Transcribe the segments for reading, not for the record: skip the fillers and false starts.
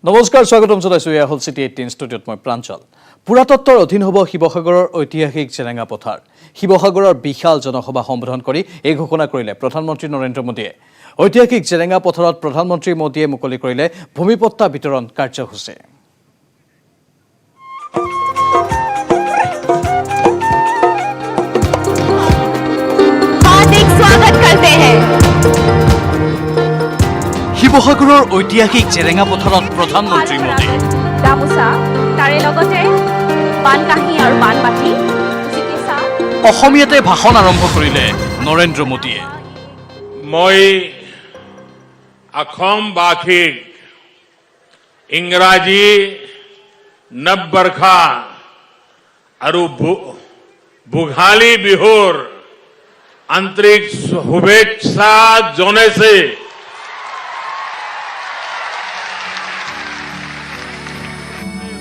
নমস্কাৰ স্বাগতম জনাইছো এয়া হল সিটি 18 ষ্টুডিঅ'ত মই প্ৰাঞ্চল পুৰাতত্বৰ অধীন হ'ব শিৱসাগৰৰ ঐতিহাসিক জেৰেঙা পথাৰ শিৱসাগৰৰ বিশাল জনসভা সম্বোধন কৰি এই ঘোষণা কৰিলে প্ৰধানমন্ত্ৰী নৰেন্দ্ৰ মোদীয়ে ঐতিহাসিক জেৰেঙা পথাৰত প্ৰধানমন্ত্ৰী মোদীয়ে মুকলি কৰিলে ভূমিপট্টা বিতৰণ কাৰ্যসূচী हार्दिक स्वागत करते हैं শিৱসাগৰৰ ঐতিহাসিক জেৰেঙা পথাৰত প্ৰধানমন্ত্ৰী মোদী গামোচা তাৰে লগতে বানকাহি আৰু বানবাটি চিকিৎসা অসমীয়াতে ভাষণ আৰম্ভ কৰিলে নৰেন্দ্ৰ মোদীয়ে মই অসমবাসীক ইংৰাজী নৱবৰ্ষ আৰু ভোগালী বিহুৰ আন্তৰিক শুভেচ্ছা জনাইছে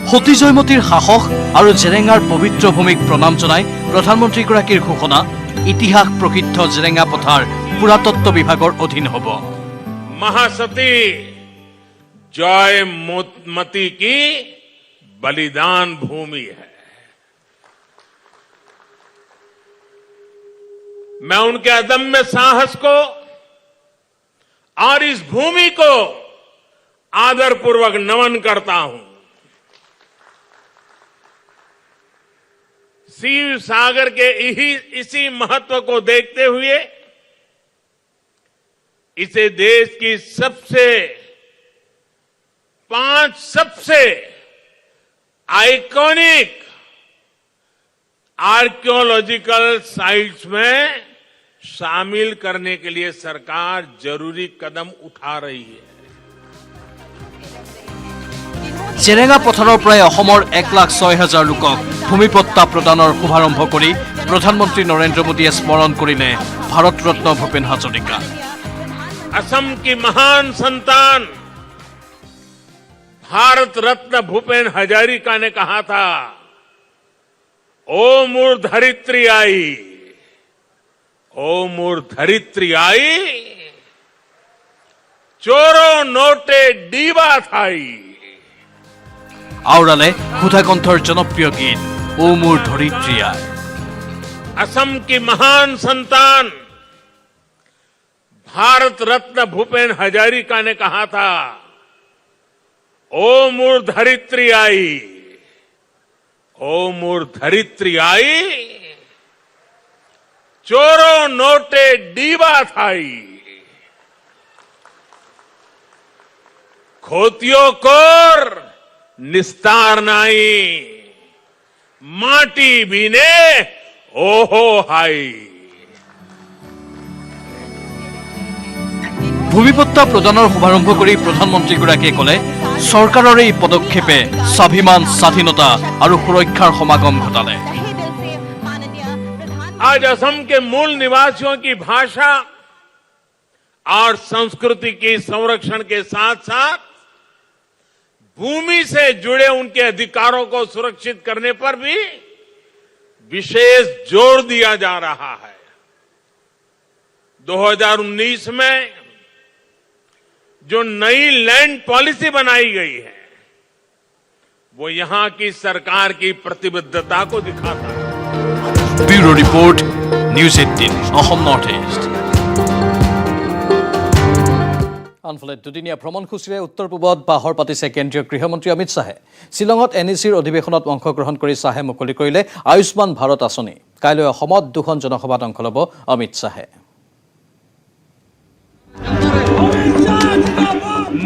সতী জয়মতীৰ সাহস আৰু জেৰেঙাৰ পবিত্ৰ ভূমিক প্ৰণাম জনাই প্ৰধানমন্ত্ৰীগৰাকীৰ ঘোষণা ইতিহাস প্ৰসিদ্ধ জেৰেঙা পথাৰ পুৰাতত্ব বিভাগৰ অধীন হ'ব महासती जयमती की बलिदान भूमि है मैं उनके अदम्य साहस को और इस भूमि को आदरपूर्वक नमन करता हूं शिव सागर के इसी महत्व को देखते हुए इसे देश की पांच सबसे आइकॉनिक आर्कियोलॉजिकल साइट्स में शामिल करने के लिए सरकार जरूरी कदम उठा रही है জেৰেঙা পথাৰৰ পৰাই অসমৰ 1,06,000 লোকক ভূমিপট্টা প্ৰদানৰ শুভাৰম্ভ কৰি প্ৰধানমন্ত্ৰী নৰেন্দ্ৰ মোদীয়ে স্মৰণ কৰিলে ভাৰত ৰত্ন ভূপেন হাজৰিকা असम की महान संतान भारत रत्न भूपेन हजारिका ने कहा था ओ मूर धरित्री आई चोरो नोटे डीबा थाई আওৰালে সুধাকণ্ঠৰ জনপ্ৰিয় গীত ও মোৰ ধৰিত্ৰী আই असम की महान संतान भारत रत्न भूपेन हजारिका ने कहा था ओ मूर धरित्री आई चोरो नोटे डीबा थाई खोतियों कोर निस्तार नाई माटी बीने ओहो हाई ভূমিপট্টা প্ৰদানৰ শুভাৰম্ভ কৰি প্ৰধানমন্ত্ৰীগৰাকীয়ে ক'লে চৰকাৰৰ এই পদক্ষেপে স্বাভিমান স্বাধীনতা আৰু সুৰক্ষাৰ সমাগম ঘটালে आज असम के मूल निवासियों की भाषा और संस्कृति की संरक्षण के साथ साथ भूमि से जुड़े उनके अधिकारों को सुरक्षित करने पर भी विशेष जोर दिया जा रहा है 2019 में जो नई लैंड पॉलिसी बनाई गई है वो यहां की सरकार की प्रतिबद्धता को दिखाता है bureau report news 18 Assam north east আনফালে দুদিনীয়া ভ্ৰমণসূচীৰে উত্তৰ পূবত বাহৰ পাতিছে কেন্দ্ৰীয় গৃহমন্ত্ৰী অমিত শ্বাহে শ্বিলঙত NECৰ অধিৱেশনত অংশগ্ৰহণ কৰি শ্বাহে মুকলি কৰিলে আয়ুষ্মান ভাৰত আঁচনি কাইলৈ অসমত দুখন জনসভাত অংশ ল'ব অমিত শ্বাহে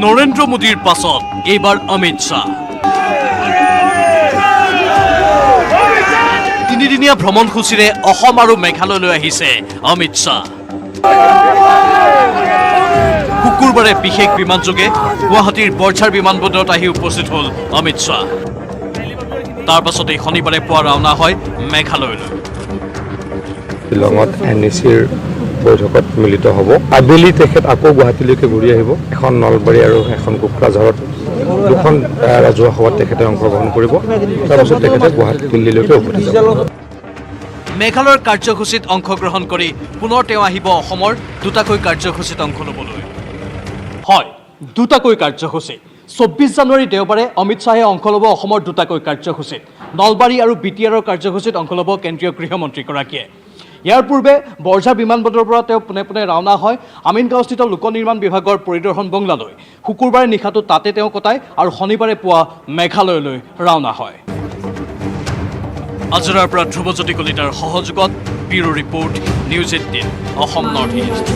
নৰেন্দ্ৰ মোদীৰ পাছত এইবাৰ অমিত শ্বাহ তিনিদিনীয়া ভ্ৰমণসূচীৰে অসম আৰু মেঘালয়লৈ আহিছে অমিত শ্বাহ শুকুৰবাৰে বিশেষ বিমানযোগে গুৱাহাটীৰ বৰঝাৰ বিমানবন্দৰত আহি উপস্থিত হ'ল অমিত শ্বাহ তাৰ পাছতে শনিবাৰে পুৱা ৰাওনা হয় মেঘালয়লৈ শ্বিলঙত NECৰ বৈঠকত মিলিত হ'ব আবেলি তেখেত আকৌ গুৱাহাটীলৈকে ঘূৰি আহিব এখন নলবাৰী আৰু এখন কোকৰাঝাৰত দুখন ৰাজহুৱা সভাত তেখেতে অংশগ্ৰহণ কৰিব তাৰপিছত তেখেতে গুৱাহাটী দিল্লীলৈকে উভতি যাব মেঘালয়ৰ কাৰ্যসূচীত অংশগ্ৰহণ কৰি পুনৰ তেওঁ আহিব অসমৰ দুটাকৈ কাৰ্যসূচীত অংশ ল'বলৈ হয় দুটাকৈ কাৰ্যসূচী 24 জানুৱাৰী দেওবাৰে অমিত শ্বাহে অংশ ল'ব অসমৰ দুটাকৈ কাৰ্যসূচীত নলবাৰী আৰু বিটিআৰৰ কাৰ্যসূচীত অংশ ল'ব কেন্দ্ৰীয় গৃহমন্ত্ৰীগৰাকীয়ে ইয়াৰ পূৰ্বে বৰঝাৰ বিমানবন্দৰৰ পৰা তেওঁ পোনে পোনে ৰাওনা হয় আমিনগাঁওস্থিত লোক নিৰ্মাণ বিভাগৰ পৰিদৰ্শন বংলালৈ শুকুৰবাৰে নিশাটো তাতে তেওঁ কটায় আৰু শনিবাৰে পুৱা মেঘালয়লৈ ৰাওনা হয় আজৰাৰ পৰা ধ্ৰুৱজ্যোতি কলিতাৰ সহযোগত bureau report news 18 Assam north east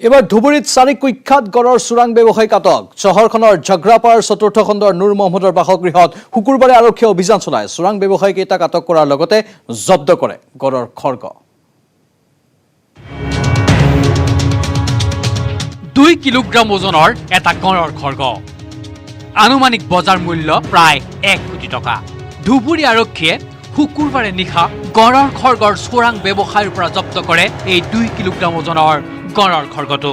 এবাৰ ধুবুৰীত চাৰি কুখ্যাত গড়ৰ চোৰাং ব্যৱসায়িক আটক চহৰখনৰ ঝগ্ৰাপাৰ চতুৰ্থ খণ্ডৰ নুৰ মহম্মদৰ বাসগৃহত শুকুৰবাৰে আৰক্ষীয়ে অভিযান চলায় চোৰাং ব্যৱসায়ীকেইটাক আটক কৰাৰ লগতে জব্দ কৰে গড়ৰ খৰ্গ 2 কিলোগ্ৰাম ওজনৰ এটা গড়ৰ খৰ্গ আনুমানিক বজাৰ মূল্য প্ৰায় 1 কোটি টকা ধুবুৰী আৰক্ষীয়ে শুকুৰবাৰে নিশা গড়ৰ খৰ্গৰ চোৰাং ব্যৱসায়ৰ পৰা জব্দ কৰে এই 2 কিলোগ্ৰাম ওজনৰ গড়ৰ খৰ্গটো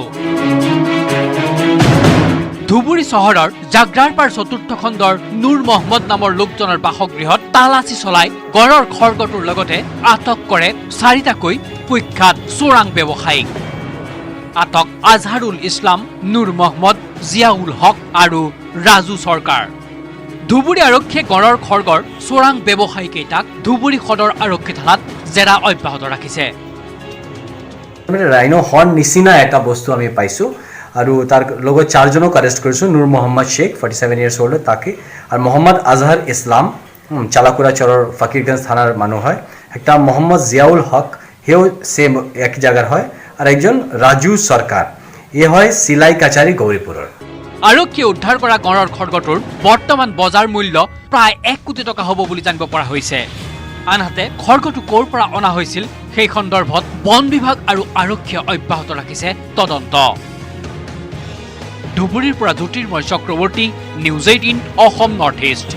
ধুবুৰী চহৰৰ জাগ্ৰাৰপাৰ চতুৰ্থ খণ্ডৰ নুৰ মহম্মদ নামৰ লোকজনৰ বাসগৃহত তালাচী চলাই গড়ৰ খৰ্গটোৰ লগতে আটক কৰে 4টাকৈ কুখ্যাত চোৰাং ব্যৱসায়ীক আটক আজহাৰুল ইছলাম নুৰ মহম্মদ জিয়াউল হক আৰু ৰাজু চৰকাৰ ধুবুৰী আৰক্ষীয়ে গড়ৰ খৰ্গৰ চোৰাং ব্যৱসায়ীকেইটাক ধুবুৰী সদৰ আৰক্ষী থানাত জেৰা অব্যাহত ৰাখিছে ৰাইনো হৰ্ণ নিচিনা এটা বস্তু আমি পাইছোঁ আৰু তাৰ লগত 4জনক এৰেষ্ট কৰিছোঁ নুৰ মহম্মদ শেখ 47 ইয়াৰ্ছ ওল্ড তাকে আৰু মহম্মদ আজহাৰ ইছলাম চালাকুৰা চৰৰ ফকিৰগঞ্জ থানাৰ মানুহ হয় একটা মহম্মদ জিয়াউল হক হেও সেম এক জায়গাৰ হয় আৰ একজন ৰাজু সৰকাৰ এ হয় সিলাই কাছাৰী গৌৰীপুৰৰ আৰক্ষীয়ে উদ্ধাৰ কৰা গড়ৰ খৰ্গটোৰ বৰ্তমান বজাৰ মূল্য প্ৰায় 1 কোটি টকা হ'ব বুলি জানিব পৰা হৈছে আনহাতে খৰ্গটো ক'ৰ পৰা অনা হৈছিল সেই সন্দৰ্ভত বন বিভাগ আৰু আৰক্ষীয়ে অব্যাহত ৰাখিছে তদন্ত ধুবুৰীৰ পৰা Jyotirmoy Chakraborty news 18 Assam north east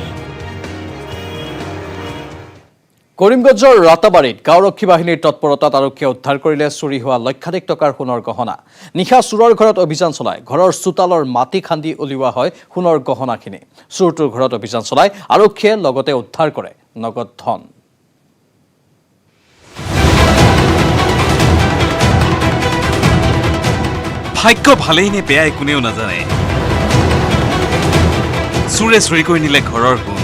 কৰিমগঞ্জৰ ৰাতাবাৰীত গাঁওৰক্ষী বাহিনীৰ তৎপৰতাত আৰক্ষীয়ে উদ্ধাৰ কৰিলে চুৰি হোৱা লক্ষাধিক টকাৰ সোণৰ গহনা নিশা চোৰৰ ঘৰত অভিযান চলায় ঘৰৰ চোতালৰ মাটি খান্দি উলিওৱা হয় সোণৰ গহনাখিনি চোৰটোৰ ঘৰত অভিযান চলায় আৰক্ষীয়ে লগতে উদ্ধাৰ কৰে নগদ ধন ভাগ্য ভালেই নে বেয়াই কোনেও নাজানে চোৰে চুৰি কৰি নিলে ঘৰৰ সোণ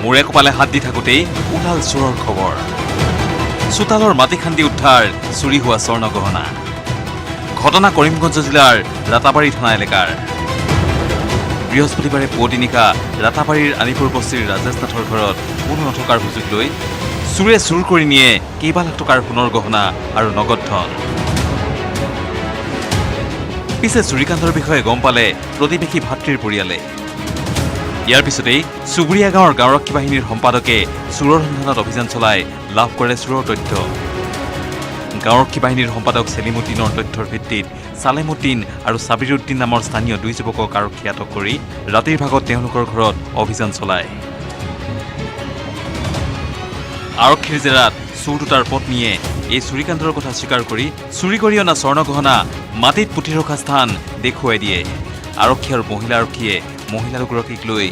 মূৰে কপালে হাত দি থাকোঁতেই ওলাল চোৰৰ খবৰ চোতালৰ মাটি খান্দি উদ্ধাৰ চুৰি হোৱা স্বৰ্ণ গহনা ঘটনা কৰিমগঞ্জ জিলাৰ ৰাতাবাৰী থানা এলেকাৰ বৃহস্পতিবাৰে পুৱতি নিশা ৰাতাবাৰীৰ আনিপুৰ বস্তিৰ ৰাজেশ নাথৰ ঘৰত কোনো নথকাৰ সুযোগ লৈ চোৰে চুৰ কৰি নিয়ে কেইবা লাখ টকাৰ সোণৰ গহনা আৰু নগদ ধন পিছে চুৰিকাণ্ডৰ বিষয়ে গম পালে প্ৰতিবেশী ভাতৃৰ পৰিয়ালে ইয়াৰ পিছতেই চুবুৰীয়া গাঁৱৰ গাঁওৰক্ষী বাহিনীৰ সম্পাদকে চোৰৰ সন্ধানত অভিযান চলাই লাভ কৰে চোৰৰ তথ্য গাঁওৰক্ষী বাহিনীৰ সম্পাদক চেলিমুদ্দিনৰ তথ্যৰ ভিত্তিত সালেমুদ্দিন আৰু সাবিৰুদ্দিন নামৰ স্থানীয় 2 যুৱকক আৰক্ষীয়ে আটক কৰি ৰাতিৰ ভাগত তেওঁলোকৰ ঘৰত অভিযান চলায় আৰক্ষীৰ জেৰাত চোৰ দুটাৰ পত্নীয়ে এই চুৰিকাণ্ডৰ কথা স্বীকাৰ কৰি চুৰি কৰি অনা স্বৰ্ণ গহনা মাটিত পুতি ৰখা স্থান দেখুৱাই দিয়ে আৰক্ষী আৰু মহিলা আৰক্ষীয়ে মহিলা দুগৰাকীক লৈ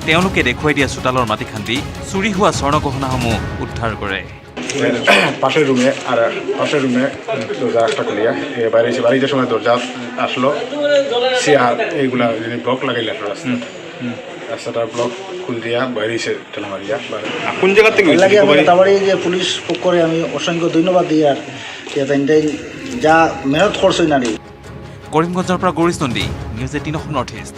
তেওঁলোকে দেখুৱাই দিয়া চোতালৰ মাটি খান্দি চুৰি হোৱা স্বৰ্ণ গহনাসমূহ উদ্ধাৰ কৰে পাশের রুমে দরজা একটা খুলিয়া বাইরে এসে বাড়িতে সময় দরজা আসলো চেয়ার এইগুলা ব্লক লাগাইলে রাস্তাটা ব্লক খুল দিয়া বাইরে এসে ঠেলা মারিয়া কোন জায়গা থেকে তারপরে যে পুলিশ পক্ষরে আমি অসংখ্য ধন্যবাদ দিই আর যা মেহনত করছে না কৰিমগঞ্জৰ পৰা Gourish Nandi news 18 Assam north east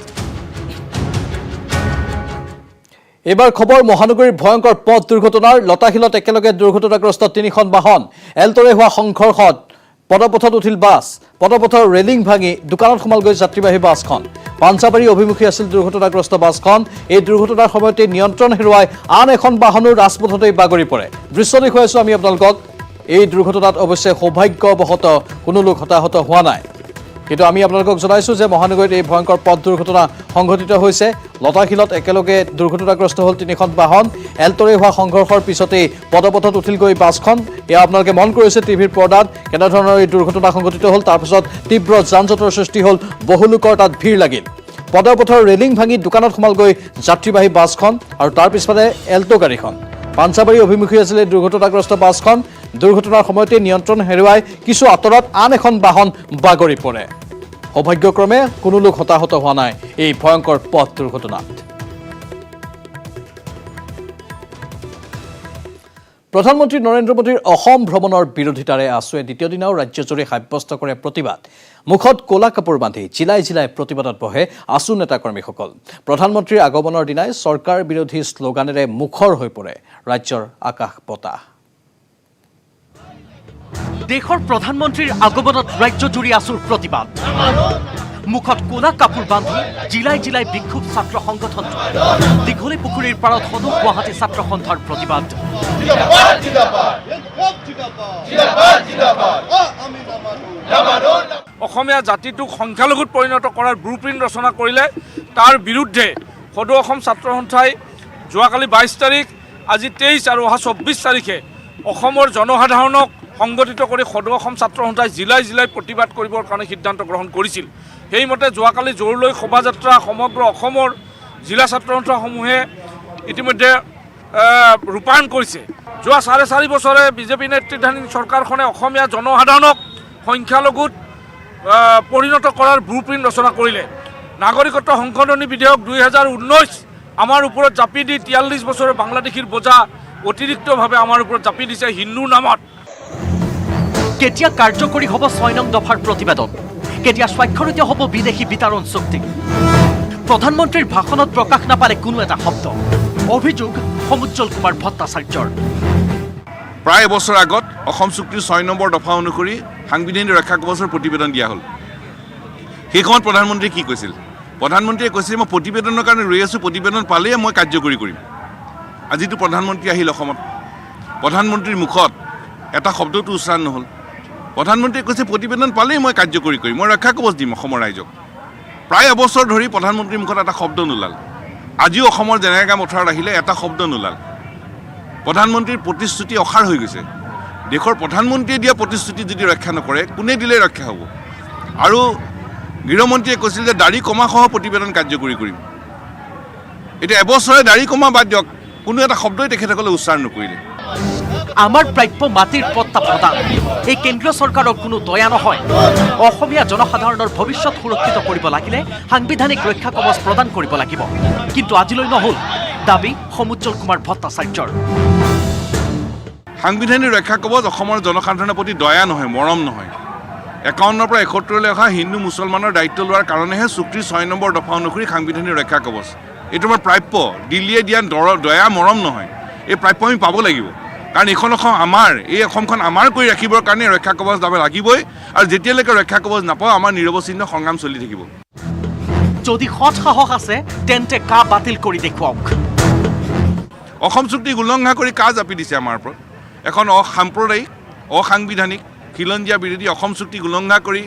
এবাৰ খবৰ মহানগৰীৰ ভয়ংকৰ পথ দুৰ্ঘটনাৰ লতাশিলত একেলগে দুৰ্ঘটনাগ্ৰস্ত 3খন বাহন এলটৰে হোৱা সংঘৰ্ষত পদপথত উঠিল বাছ পদপথৰ ৰেলিং ভাঙি দোকানত সোমাল গৈ যাত্ৰীবাহী বাছখন পাঞ্চাবাৰী অভিমুখী আছিল দুৰ্ঘটনাগ্ৰস্ত বাছখন এই দুৰ্ঘটনাৰ সময়তে নিয়ন্ত্ৰণ হেৰুৱাই আন এখন বাহনৰ ৰাজপথতেই বাগৰি পৰে দৃশ্য দেখুৱাইছো আমি আপোনালোকক এই দুৰ্ঘটনাত অৱশ্যে সৌভাগ্যবশতঃ কোনো লোক হতাহত হোৱা নাই কিন্তু আমি আপোনালোকক জনাইছো যে মহানগৰীত এই ভয়ংকৰ পথ দুৰ্ঘটনা সংঘটিত হৈছে লতাশিলত একেলগে দুৰ্ঘটনাগ্ৰস্ত হ'ল 3খন বাহন এলটৰে হোৱা সংঘৰ্ষৰ পিছতেই পদপথত উঠিল গৈ বাছখন এয়া আপোনালোকে মন কৰিছে টিভিৰ পৰ্দাত কেনেধৰণৰ এই দুৰ্ঘটনা সংঘটিত হ'ল তাৰপিছত তীব্ৰ যান-জঁটৰ সৃষ্টি হ'ল বহু লোকৰ তাত ভিৰ লাগিল পদপথৰ ৰেলিং ভাঙি দোকানত সোমাল গৈ যাত্ৰীবাহী বাছখন আৰু তাৰ পিছফালে এল্টো গাড়ীখন পাঞ্চাবাৰী অভিমুখী আছিল দুৰ্ঘটনাগ্ৰস্ত বাছখন দুৰ্ঘটনাৰ সময়তে নিয়ন্ত্ৰণ হেৰুৱাই কিছু আঁতৰত আন এখন বাহন বাগৰি পৰে সৌভাগ্যক্ৰমে কোনো লোক হতাহত হোৱা নাই এই ভয়ংকৰ পথ দুৰ্ঘটনাত। প্ৰধানমন্ত্ৰী নৰেন্দ্ৰ মোদীৰ অসম ভ্ৰমণৰ বিৰোধিতাৰে আছুৱে দ্বিতীয় দিনাও ৰাজ্যজুৰি সাব্যস্ত কৰে প্ৰতিবাদ। মুখত ক'লা কাপোৰ বান্ধি জিলাই জিলাই প্ৰতিবাদত বহে আছু নেতাকৰ্মীসকল। প্ৰধানমন্ত্ৰীৰ আগমনৰ দিনাই চৰকাৰ বিৰোধী শ্লোগানেৰে মুখৰ হৈ পৰে ৰাজ্যৰ আকাশ বতাহ। দেশৰ প্ৰধানমন্ত্ৰীৰ আগমনত ৰাজ্যজুৰি আছুৰ প্ৰতিবাদ। মুখত ক'লা কাপোৰ বান্ধি জিলাই জিলাই বিক্ষোভ ছাত্ৰ সংগঠনটো। দীঘলী পুখুৰীৰ পাৰত সদৌ গুৱাহাটী ছাত্ৰ সন্থাৰ প্ৰতিবাদ। অসমীয়া জাতিটোক সংখ্যালঘুত পৰিণত কৰাৰ ব্লুপ্ৰিণ্ট ৰচনা কৰিলে তাৰ বিৰুদ্ধে সদৌ অসম ছাত্ৰ সন্থাই যোৱাকালি 22 তাৰিখ, আজি 23 আৰু অহা 24 তাৰিখে অসমৰ জনসাধাৰণক সংগঠিত কৰি সদৌ অসম ছাত্ৰ সন্থাই জিলাই জিলাই প্ৰতিবাদ কৰিবৰ কাৰণে সিদ্ধান্ত গ্ৰহণ কৰিছিল। সেইমতে যোৱাকালি জোৰলৈ শোভাযাত্ৰা সমগ্ৰ অসমৰ জিলা ছাত্ৰ সন্থাসমূহে ইতিমধ্যে ৰূপায়ণ কৰিছে। যোৱা 4.5 বছৰে বিজেপি নেতৃত্বাধীন চৰকাৰখনে অসমীয়া জনসাধাৰণক সংখ্যালঘুত পৰিণত কৰাৰ ব্লুপ্ৰিণ্ট ৰচনা কৰিলে। নাগৰিকত্ব সংশোধনী বিধেয়ক 2019 আমাৰ ওপৰত জাপি দি 43 বছৰৰ বাংলাদেশীৰ বোজা অতিৰিক্তভাৱে আমাৰ ওপৰত জাপি দিছে হিন্দুৰ নামত। কেতিয়া কাৰ্যকৰী হ'ব 6 নং দফাৰ প্ৰতিবেদন? কেতিয়া স্বাক্ষৰিত হ'ব বিদেশী বিতৰণ চুক্তি? প্ৰধানমন্ত্ৰীৰ ভাষণত প্ৰকাশ নাপালে কোনো এটা শব্দ। অভিযোগ সমুজ্জ্বল কুমাৰ ভট্টাচাৰ্যৰ। প্ৰায় এবছৰ আগত অসম চুক্তিৰ 6 নম্বৰ দফা অনুসৰি সাংবিধানিক ৰক্ষা কৱচৰ প্ৰতিবেদন দিয়া হ'ল। সেই সময়ত প্ৰধানমন্ত্ৰীয়ে কি কৈছিল? প্ৰধানমন্ত্ৰীয়ে কৈছিল মই প্ৰতিবেদনৰ কাৰণে ৰৈ আছোঁ, প্ৰতিবেদন পালেই মই কাৰ্যকৰী কৰিম। আজিতো প্ৰধানমন্ত্ৰী আহিল অসমত, প্ৰধানমন্ত্ৰীৰ মুখত এটা শব্দটো উচ্চাৰণ নহ'ল। প্ৰধানমন্ত্ৰীয়ে কৈছে প্ৰতিবেদন পালেই মই কাৰ্যকৰী কৰিম, মই ৰক্ষা কৱচ দিম অসমৰ ৰাইজক। প্ৰায় এবছৰ ধৰি প্ৰধানমন্ত্ৰীৰ মুখত এটা শব্দ নোলাল। আজিও অসমৰ জেনেৰেগা মথাৰত আহিলে এটা শব্দ নোলাল। প্ৰধানমন্ত্ৰীৰ প্ৰতিশ্ৰুতি অসাৰ হৈ গৈছে। দেশৰ প্ৰধানমন্ত্ৰীয়ে দিয়া প্ৰতিশ্ৰুতি যদি ৰক্ষা নকৰে কোনে দিলে ৰক্ষা হ'ব? আৰু গৃহমন্ত্ৰীয়ে কৈছিল যে দাড়ি কমাসহ প্ৰতিবেদন কাৰ্যকৰী কৰিম। এতিয়া এবছৰে দাড়ি কমা বাদ দিয়ক, কোনো এটা শব্দই তেখেতসকলে উচ্চাৰণ নকৰিলে। আমাৰ প্ৰাপ্য মাটিৰ পট্টা প্ৰদান এই কেন্দ্ৰীয় চৰকাৰৰ কোনো দয়া নহয়। অসমীয়া জনসাধাৰণৰ ভৱিষ্যত সুৰক্ষিত কৰিব লাগিলে সাংবিধানিক ৰক্ষা কৱচ প্ৰদান কৰিব লাগিব, কিন্তু আজিলৈ নহ'ল। দাবী সমুজ্জ্বল কুমাৰ ভট্টাচাৰ্যৰ। সাংবিধানিক ৰক্ষা কৱচ অসমৰ জনসাধাৰণৰ প্ৰতি দয়া নহয়, মৰম নহয়। 51 পৰা 71লৈ অহা হিন্দু মুছলমানৰ দায়িত্ব লোৱাৰ কাৰণেহে চুক্তিৰ 6 নম্বৰ দফা অনুসৰি সাংবিধানিক ৰক্ষা কৱচ। এইটো আমাৰ প্ৰাপ্য, দিল্লীয়ে দিয়া দয়া মৰম নহয়। এই প্ৰাপ্য আমি পাব লাগিব, কাৰণ এইখন অসম আমাৰ, এই অসমখন আমাৰ কৰি ৰাখিবৰ কাৰণে ৰক্ষা কৱচ দাব লাগিবই। আৰু যেতিয়ালৈকে ৰক্ষা কৱচ নাপাওঁ আমাৰ নিৰৱচ্ছিন্ন সংগ্ৰাম চলি থাকিব। যদি সৎ সাহস আছে তেন্তে কা বাতিল কৰি দেখুৱাওক। অসম চুক্তিক উলংঘা কৰি কা জাপি দিছে আমাৰ ওপৰত? এখন অসাম্প্ৰদায়িক, অসাংবিধানিক, খিলঞ্জীয়া বিৰোধী অসম চুক্তিক উলংঘা কৰি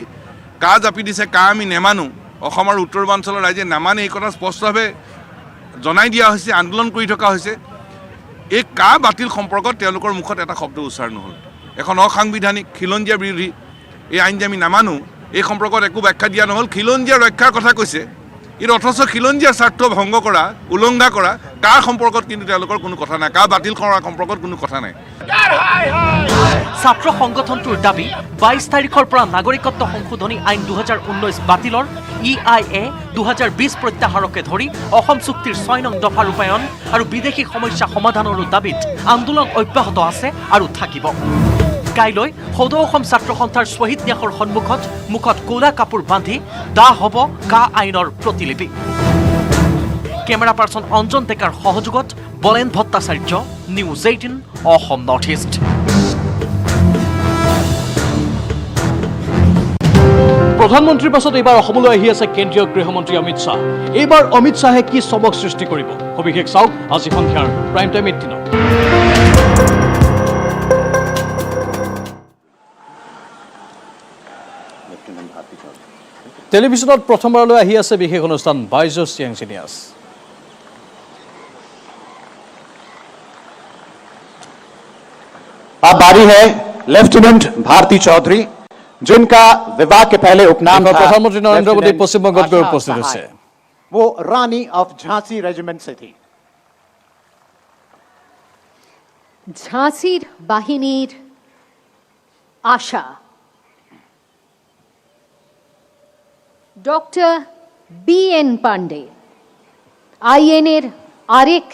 কা জাপি দিছে। কা আমি নেমানো, অসম আৰু উত্তৰ পূৰ্বাঞ্চলৰ ৰাইজে নামানে, এই কথা স্পষ্টভাৱে জনাই দিয়া হৈছে, আন্দোলন কৰি থকা হৈছে। এই কা বাতিল সম্পৰ্কত তেওঁলোকৰ মুখত এটা শব্দ উচ্চাৰণ নহ'ল। এখন অসাংবিধানিক, খিলঞ্জীয়া বিৰোধী এই আইন যে আমি নামানো, এই সম্পৰ্কত একো ব্যাখ্যা দিয়া নহ'ল। খিলঞ্জীয়া ৰক্ষাৰ কথা কৈছে, কিন্তু অথচ খিলঞ্জীয়াৰ স্বাৰ্থ ভংগ কৰা, উলংঘা কৰা কাৰ সম্পৰ্কত কিন্তু তেওঁলোকৰ কোনো কথা নাই। কা বাতিল কৰাৰ সম্পৰ্কত কোনো কথা নাই। ছাত্ৰ সংগঠনটোৰ দাবী 22 তাৰিখৰ পৰা নাগৰিকত্ব সংশোধনী আইন 2019 বাতিলৰ, EIA 2020 প্ৰত্যাহাৰকে ধৰি অসম চুক্তিৰ 6 নং দফা ৰূপায়ণ আৰু বিদেশী সমস্যা সমাধানৰো দাবীত আন্দোলন অব্যাহত আছে আৰু থাকিব। কাইলৈ সদৌ অসম ছাত্ৰ সন্থাৰ শ্বহীদ ন্যাসৰ সন্মুখত মুখত ক'লা কাপোৰ বান্ধি দাহ হ'ব কা আইনৰ প্ৰতিলিপি। কেমেৰা পাৰ্চন অঞ্জন ডেকাৰ সহযোগত বলেন Bhattacharya, news 18 Assam north east. প্ৰধানমন্ত্ৰীৰ পাছত এইবাৰ অসমলৈ আহি আছে কেন্দ্ৰীয় গৃহমন্ত্ৰী অমিত শ্বাহ। এইবাৰ অমিত শ্বাহে কি চমক সৃষ্টি কৰিব? সবিশেষ চাওক আজি সন্ধিয়াৰ প্ৰাইম টাইম 18। টেলিভিছনত প্ৰথমবাৰলৈ আহি আছে বিশেষ অনুষ্ঠান বাইজুছ য়াং চিনিয়াছ। अब बारी है लेफ्टिनेंट भारती चौधरी, जिनका विवाह के पहले उपनाम था प्रधानमंत्री नरेंद्र मोदी पश्चिम बंगत गए उपस्थित हुए। वो रानी ऑफ झांसी रेजिमेंट से थी। ঝাঁসির বাহিনীর আশা ডক্টর BN পান্ডে, আইএনএর আরেক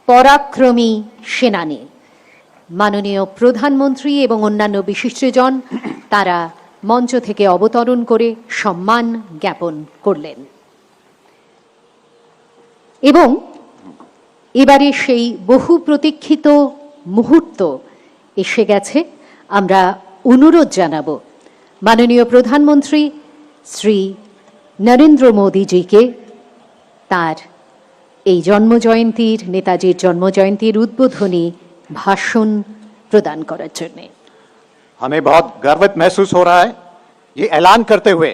পরাক্রমী সেনানী। মাননীয় প্রধানমন্ত্রী এবং অন্যান্য বিশিষ্টজন তারা মঞ্চ থেকে অবতরণ করে সম্মান জ্ঞাপন করলেন। এবং এবারে সেই বহু প্রতীক্ষিত মুহূর্ত এসে গেছে। আমরা অনুরোধ জানাব মাননীয় প্রধানমন্ত্রী শ্রী নরেন্দ্র মোদীজিকে তার এই জন্মজয়ন্তীর, নেতাজির জন্মজয়ন্তীর উদ্বোধনী ভাষণ प्रदान করার জন্য। हमें बहुत गर्वित महसूस हो रहा है ये ऐलान करते हुए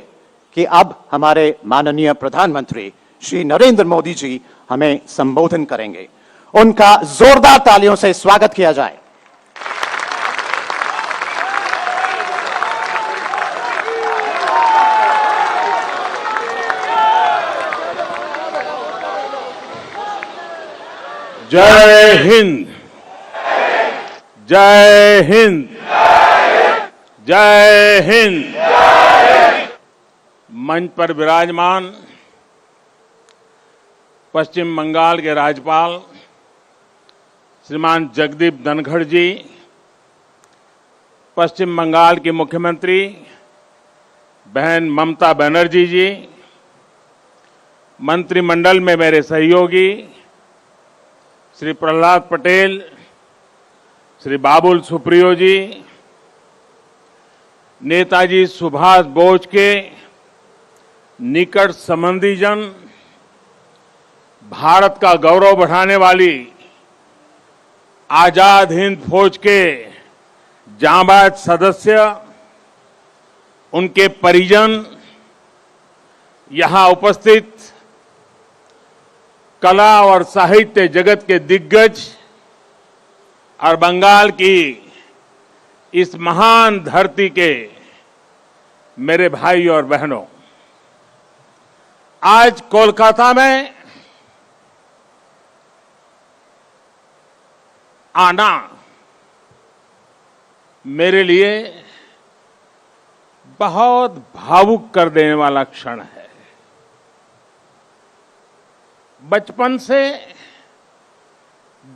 कि अब हमारे माननीय प्रधानमंत्री श्री नरेंद्र मोदी जी हमें संबोधन करेंगे। उनका जोरदार तालियों से स्वागत किया जाए। जय हिंद, जय हिंद, जय हिंद। मंच पर विराजमान पश्चिम बंगाल के राज्यपाल श्रीमान जगदीप धनखड़ जी, पश्चिम बंगाल की मुख्यमंत्री बहन ममता बनर्जी जी, मंत्रिमंडल में मेरे सहयोगी श्री प्रहलाद पटेल, श्री बाबुल सुप्रियो जी, नेताजी सुभाष बोस के निकट संबंधीजन, भारत का गौरव बढ़ाने वाली आजाद हिंद फौज के जांबाज सदस्य, उनके परिजन, यहां उपस्थित कला और साहित्य जगत के दिग्गज और बंगाल की इस महान धरती के मेरे भाई और बहनों, आज कोलकाता में आना मेरे लिए बहुत भावुक कर देने वाला क्षण है। बचपन से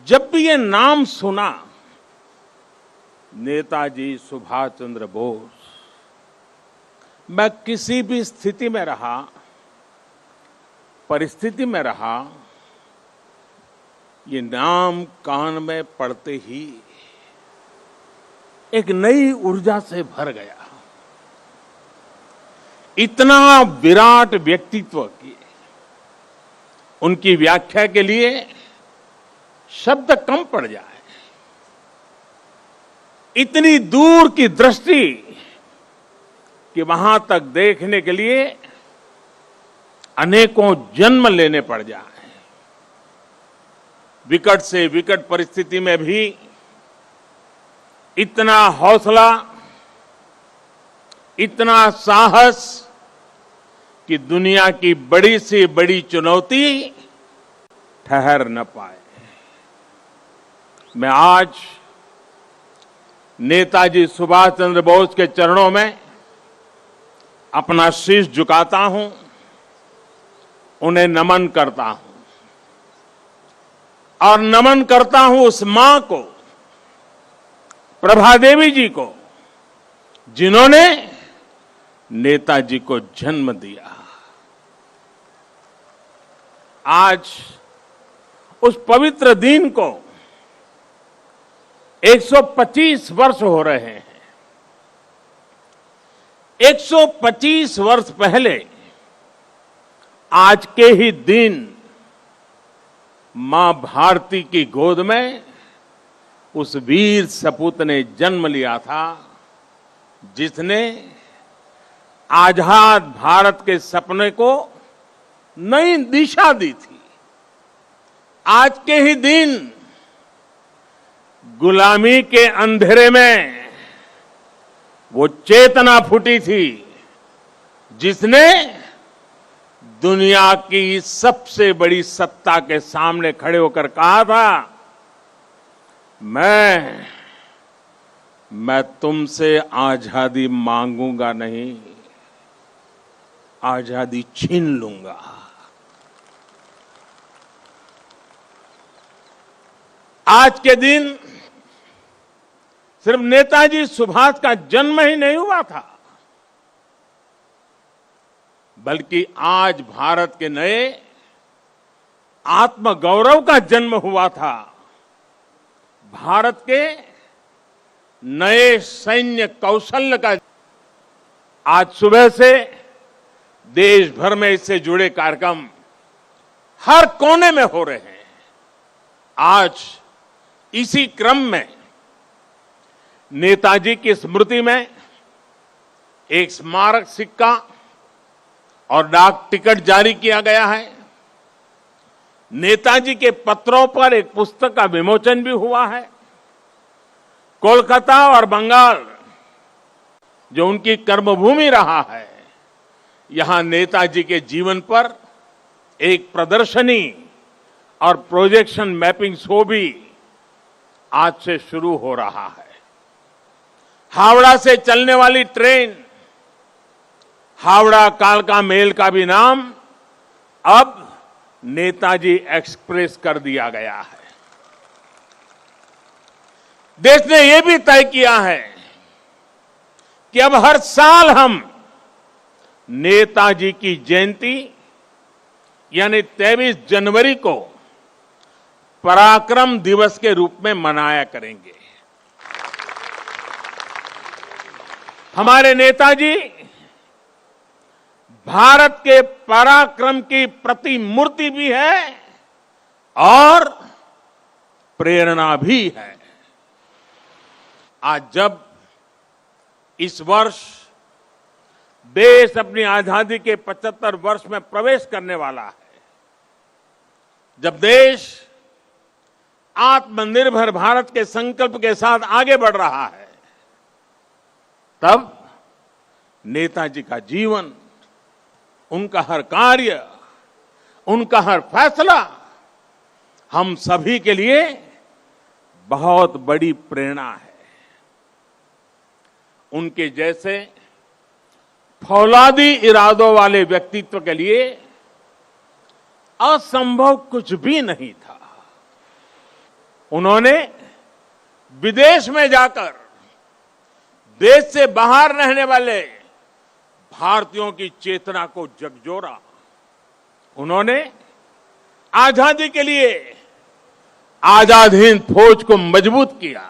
जब भी ये नाम सुना, नेताजी सुभाष चंद्र बोस, मैं किसी भी स्थिति में रहा, परिस्थिति में रहा, ये नाम कान में पड़ते ही एक नई ऊर्जा से भर गया। इतना विराट व्यक्तित्व की उनकी व्याख्या के लिए शब्द कम पड़ जाए। इतनी दूर की दृष्टि कि वहां तक देखने के लिए अनेकों जन्म लेने पड़ जाए। विकट से विकट परिस्थिति में भी इतना हौसला, इतना साहस कि दुनिया की बड़ी से बड़ी चुनौती ठहर न पाए। मैं आज नेताजी सुभाष चंद्र बोस के चरणों में अपना शीश झुकाता हूं, उन्हें नमन करता हूं और नमन करता हूं उस मां को, प्रभा देवी जी को, जिन्होंने नेताजी को जन्म दिया। आज उस पवित्र दिन को 125 वर्ष हो रहे हैं। 125 वर्ष पहले आज के ही दिन मां भारती की गोद में उस वीर सपूत ने जन्म लिया था, जिसने आजाद भारत के सपने को नई दिशा दी थी। आज के ही दिन गुलामी के अंधेरे में वो चेतना फूटी थी, जिसने दुनिया की सबसे बड़ी सत्ता के सामने खड़े होकर कहा था, मैं तुमसे आजादी मांगूंगा नहीं, आजादी छीन लूंगा। आज के दिन सिर्फ नेताजी सुभाष का जन्म ही नहीं हुआ था, बल्कि आज भारत के नए आत्मगौरव का जन्म हुआ था। भारत के नए सैन्य कौशल का आज सुबह से देश भर में इससे जुड़े कार्यक्रम हर कोने में हो रहे हैं। आज इसी क्रम में नेताजी की स्मृति में एक स्मारक सिक्का और डाक टिकट जारी किया गया है। नेताजी के पत्रों पर एक पुस्तक का विमोचन भी हुआ है। कोलकाता और बंगाल, जो उनकी कर्मभूमि रहा है, यहां नेताजी के जीवन पर एक प्रदर्शनी और प्रोजेक्शन मैपिंग शो भी आज से शुरू हो रहा है। हावड़ा से चलने वाली ट्रेन हावड़ा कालका मेल का भी नाम अब नेताजी एक्सप्रेस कर दिया गया है। देश ने यह भी तय किया है कि अब हर साल हम नेताजी की जयंती यानी 23 जनवरी को पराक्रम दिवस के रूप में मनाया करेंगे। हमारे नेताजी भारत के पराक्रम की प्रतिमूर्ति भी है और प्रेरणा भी है। आज जब इस वर्ष देश अपनी आजादी के 75 वर्ष में प्रवेश करने वाला है, जब देश आत्मनिर्भर भारत के संकल्प के साथ आगे बढ़ रहा है, तब नेताजी का जीवन, उनका हर कार्य, उनका हर फैसला हम सभी के लिए बहुत बड़ी प्रेरणा है। उनके जैसे फौलादी इरादों वाले व्यक्तित्व के लिए असंभव कुछ भी नहीं था। उन्होंने विदेश में जाकर देश से बाहर रहने वाले भारतीयों की चेतना को झकझोरा। उन्होंने आजादी के लिए आजाद हिंद फौज को मजबूत किया।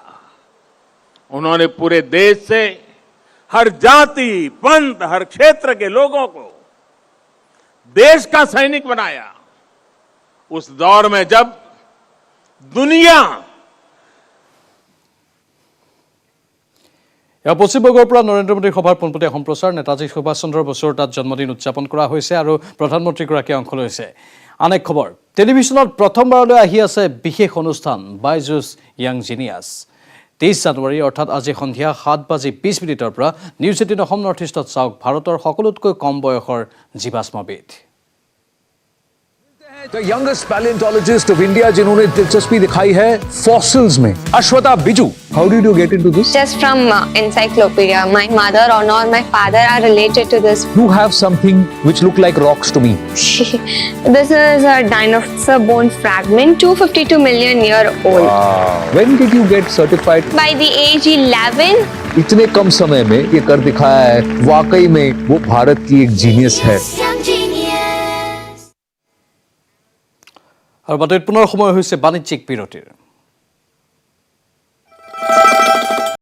उन्होंने पूरे देश से हर जाति, पंथ, हर क्षेत्र के लोगों को देश का सैनिक बनाया। उस दौर में जब दुनिया পশ্চিমবংগৰ পৰা নৰেন্দ্ৰ মোদীৰ সভাৰ পোনপটীয়া সম্প্ৰচাৰ। নেতাজী সুভাষ চন্দ্ৰ বসুৰ তাত জন্মদিন উদযাপন কৰা হৈছে আৰু প্ৰধানমন্ত্ৰীগৰাকীয়ে অংশ লৈছে। আন এক খবৰ, টেলিভিছনত প্ৰথমবাৰলৈ আহি আছে বিশেষ অনুষ্ঠান বাইজুছ য়াং জিনিয়াছ। 23 জানুৱাৰী অৰ্থাৎ আজি সন্ধিয়া 7:20 পৰা নিউজ 18 অসম নৰ্থ ইষ্টত চাওক ভাৰতৰ সকলোতকৈ কম বয়সৰ জীৱাশ্মবিদ। The youngest paleontologist of India जिन्होंने दिलचस्पी दिखाई है fossils में, Ashwatha Biju. How did you get into this? Just from encyclopedia. My mother or my father are related to this. You have something which look like rocks to me. This is a dinosaur bone fragment, 252 million year old. When did you get certified? By the age 11. इतने कम समय में ये कर दिखाया है, वाकई में वो भारत की एक जीनियस है। আৰু বাতৰিত পুনৰ সময় হৈছে বাণিজ্যিক বিৰতিৰ।